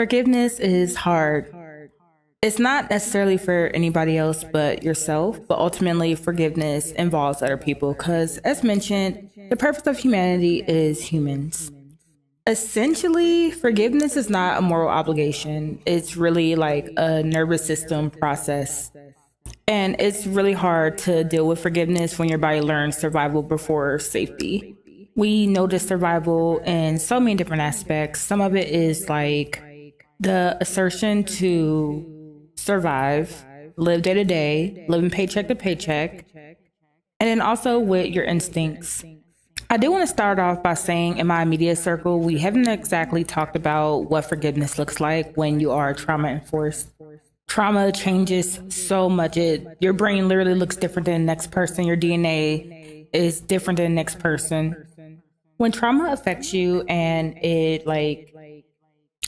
Forgiveness is hard. It's not necessarily for anybody else but yourself, but ultimately, forgiveness involves other people because, as mentioned, the purpose of humanity is humans. Essentially, forgiveness is not a moral obligation, it's really like a nervous system process. And it's really hard to deal with forgiveness when your body learns survival before safety. We notice survival in so many different aspects. Some of it is like the assertion to survive, live day to day, living paycheck to paycheck, and then also with your instincts. I do want to start off by saying in my immediate circle, we haven't exactly talked about what forgiveness looks like when you are trauma enforced. Trauma changes so much. Your brain literally looks different than the next person. Your DNA is different than the next person. When trauma affects you and it like,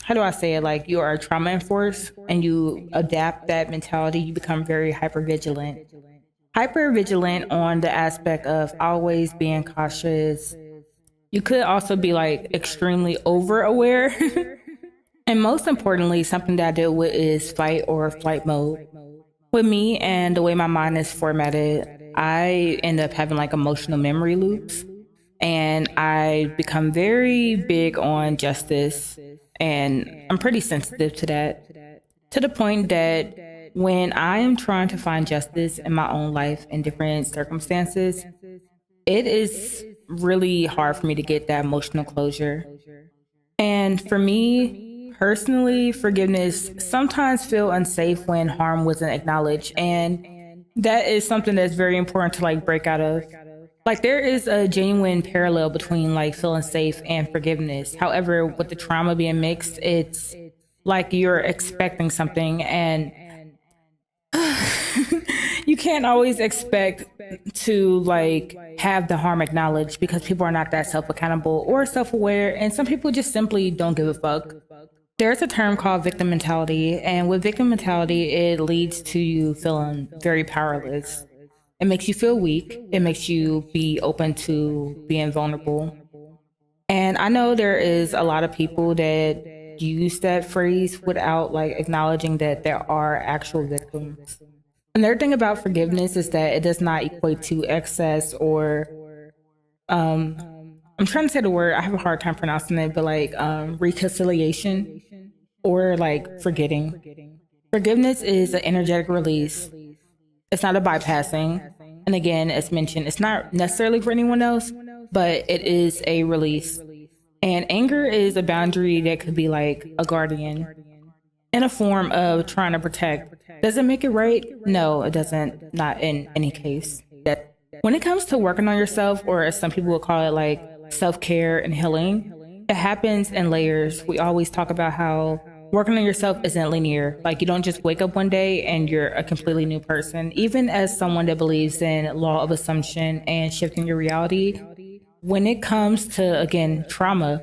how do I say it? Like you are trauma enforced and you adapt that mentality, you become very hyper vigilant. Hyper vigilant on the aspect of always being cautious. You could also be like extremely over aware. And most importantly, something that I deal with is fight or flight mode. With me and the way my mind is formatted, I end up having like emotional memory loops. And I become very big on justice. And I'm pretty sensitive to that. To the point that when I am trying to find justice in my own life in different circumstances, it is really hard for me to get that emotional closure. And for me, personally, forgiveness sometimes feel unsafe when harm wasn't acknowledged. And that is something that's very important to like break out of. Like there is a genuine parallel between like feeling safe and forgiveness. However, with the trauma being mixed, it's like you're expecting something and you can't always expect to like have the harm acknowledged because people are not that self-accountable or self-aware, and some people just simply don't give a fuck. There's a term called victim mentality, and with victim mentality, it leads to you feeling very powerless. It makes you feel weak. It makes you be open to being vulnerable. And I know there is a lot of people that use that phrase without like acknowledging that there are actual victims. Another thing about forgiveness is that it does not equate to excess or um I'm trying to say the word, I have a hard time pronouncing it, but like reconciliation or like forgetting. Forgiveness is an energetic release. It's not a bypassing. And again, as mentioned, it's not necessarily for anyone else, but it is a release. And anger is a boundary that could be like a guardian in a form of trying to protect. Does it make it right? No, it doesn't. Not in any case. When it comes to working on yourself, or as some people will call it, like self-care and healing, it happens in layers. We always talk about how working on yourself isn't linear. Like you don't just wake up one day and you're a completely new person. Even as someone that believes in law of assumption and shifting your reality, when it comes to, again, trauma,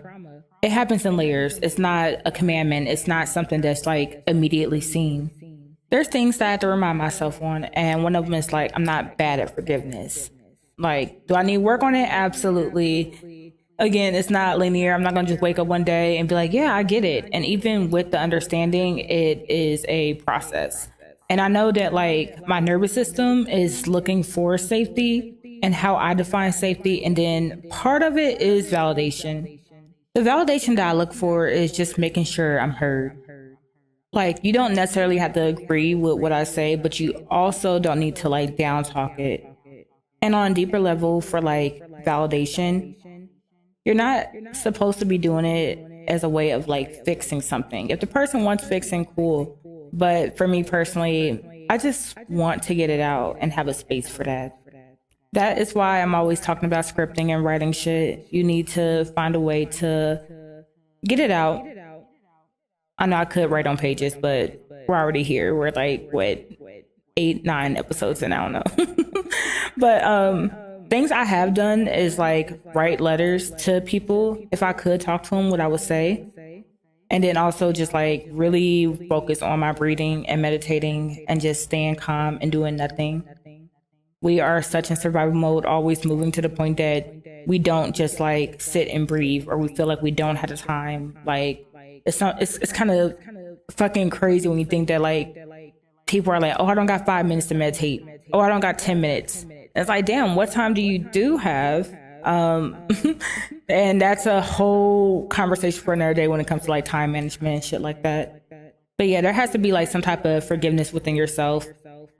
it happens in layers. It's not a commandment. It's not something that's like immediately seen. There's things that I have to remind myself on, and one of them is like, I'm not bad at forgiveness. Like, do I need work on it? Absolutely. Again, it's not linear. I'm not going to just wake up one day and be like, yeah, I get it. And even with the understanding, it is a process. And I know that like my nervous system is looking for safety and how I define safety. And then part of it is validation. The validation that I look for is just making sure I'm heard. Like, you don't necessarily have to agree with what I say, but you also don't need to like down talk it. And on a deeper level for like validation, you're not supposed to be doing it as a way of like fixing something. If the person wants fixing, cool. But for me personally, I just want to get it out and have a space for that. That is why I'm always talking about scripting and writing shit. You need to find a way to get it out. I know I could write on pages, but we're already here. We're like, what, 8, 9 episodes in, I don't know. But things I have done is like write letters to people. If I could talk to them, what I would say. And then also just like really focus on my breathing and meditating and just staying calm and doing nothing. We are such in survival mode, always moving to the point that we don't just like sit and breathe, or we feel like we don't have the time. Like it's kind of fucking crazy when you think that like people are like, oh, I don't got 5 minutes to meditate. Oh, I don't got 10 minutes. It's like, damn, what time do you do have? And that's a whole conversation for another day when it comes to like time management and shit like that. But yeah, there has to be like some type of forgiveness within yourself,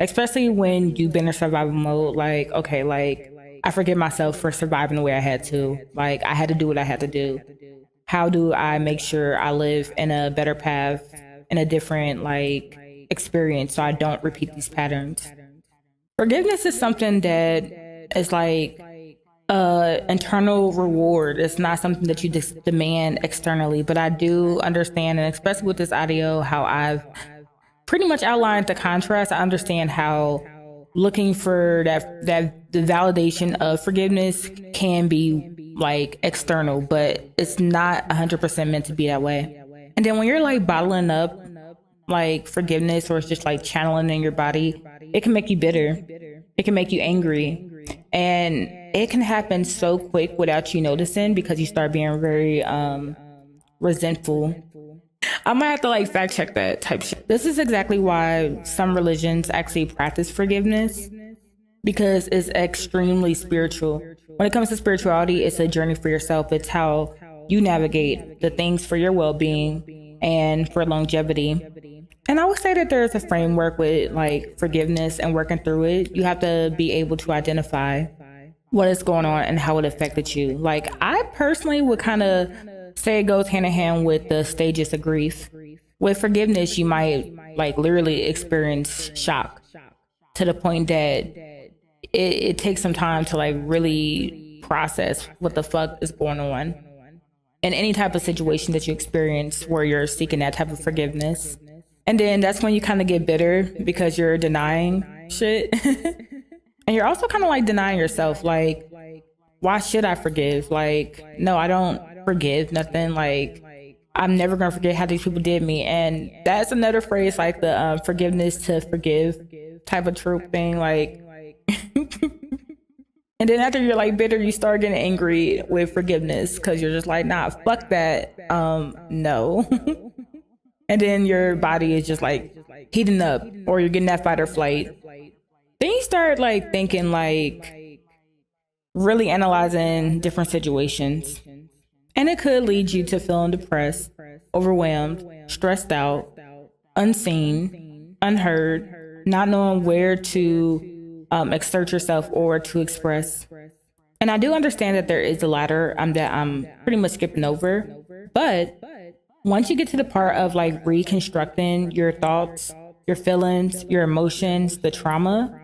especially when you've been in survival mode. Like, okay, like I forgive myself for surviving the way I had to. Like I had to do what I had to do. How do I make sure I live in a better path, in a different like experience, so I don't repeat these patterns? Forgiveness is something that is like internal reward. It's not something that you just demand externally, but I do understand, and especially with this audio, how I've pretty much outlined the contrast. I understand how looking for the validation of forgiveness can be like external, but it's not 100% meant to be that way. And then when you're like bottling up like forgiveness, or it's just like channeling in your body, it can make you bitter. It can make you angry. And it can happen so quick without you noticing, because you start being very resentful. I might have to like fact check that type shit. This is exactly why some religions actually practice forgiveness, because it's extremely spiritual. When it comes to spirituality, it's a journey for yourself. It's how you navigate the things for your well-being and for longevity. And I would say that there's a framework with like forgiveness and working through it. You have to be able to identify what is going on and how it affected you. Like I personally would kind of say it goes hand in hand with the stages of grief. With forgiveness, you might like literally experience shock to the point that it takes some time to like really process what the fuck is going on in any type of situation that you experience where you're seeking that type of forgiveness. And then that's when you kind of get bitter because you're denying shit. And you're also kind of like denying yourself. Like, why should I forgive? Like, no, I don't forgive nothing. Like, I'm never going to forget how these people did me. And that's another phrase, like the forgiveness to forgive type of trope thing. Like, and then after you're like bitter, you start getting angry with forgiveness because you're just like, nah, fuck that. No. And then your body is just like heating up, or you're getting that fight or flight. Then you start like thinking, like really analyzing different situations. And it could lead you to feeling depressed, overwhelmed, stressed out, unseen, unheard, not knowing where to exert yourself or to express. And I do understand that there is a ladder that I'm pretty much skipping over. But once you get to the part of like reconstructing your thoughts, your feelings, your emotions, the trauma,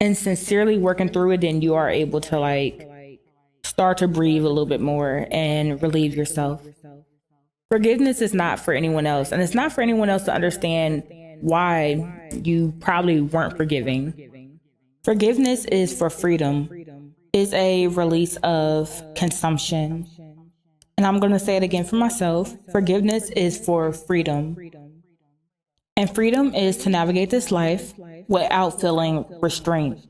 and sincerely working through it, then you are able to like start to breathe a little bit more and relieve yourself. Forgiveness is not for anyone else, and it's not for anyone else to understand why you probably weren't forgiving. Forgiveness is for freedom. It's a release of consumption. And I'm going to say it again for myself. Forgiveness is for freedom. And freedom is to navigate this life without feeling restraint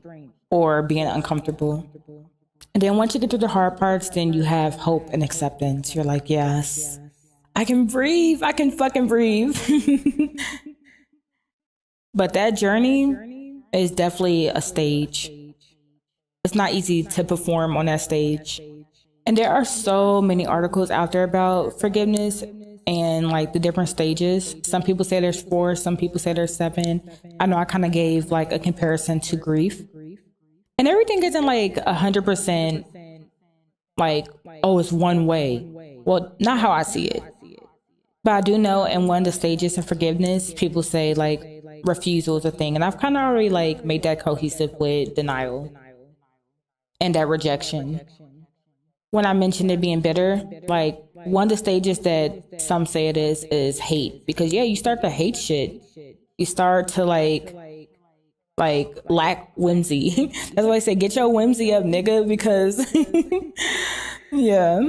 or being uncomfortable. And then once you get through the hard parts, then you have hope and acceptance. You're like, yes, I can breathe. I can fucking breathe. But that journey is definitely a stage. It's not easy to perform on that stage. And there are so many articles out there about forgiveness and like the different stages. Some people say there's 4, some people say there's 7. I know I kind of gave like a comparison to grief. And everything isn't like 100% like, oh, it's one way. Well, not how I see it. But I do know in one of the stages of forgiveness, people say like refusal is a thing. And I've kind of already like made that cohesive with denial and that rejection. When I mentioned it being bitter, like one of the stages that some say it is hate. Because yeah, you start to hate shit. You start to like lack whimsy. That's why I say get your whimsy up, nigga, because yeah.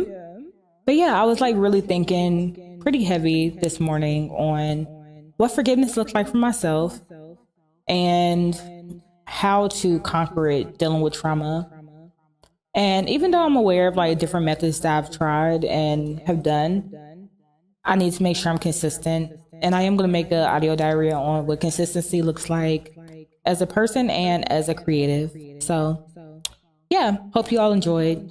But yeah, I was like really thinking pretty heavy this morning on what forgiveness looks like for myself and how to conquer it dealing with trauma. And even though I'm aware of like different methods that I've tried and have done, I need to make sure I'm consistent. And I am going to make an audio diary on what consistency looks like as a person and as a creative. So, yeah, hope you all enjoyed.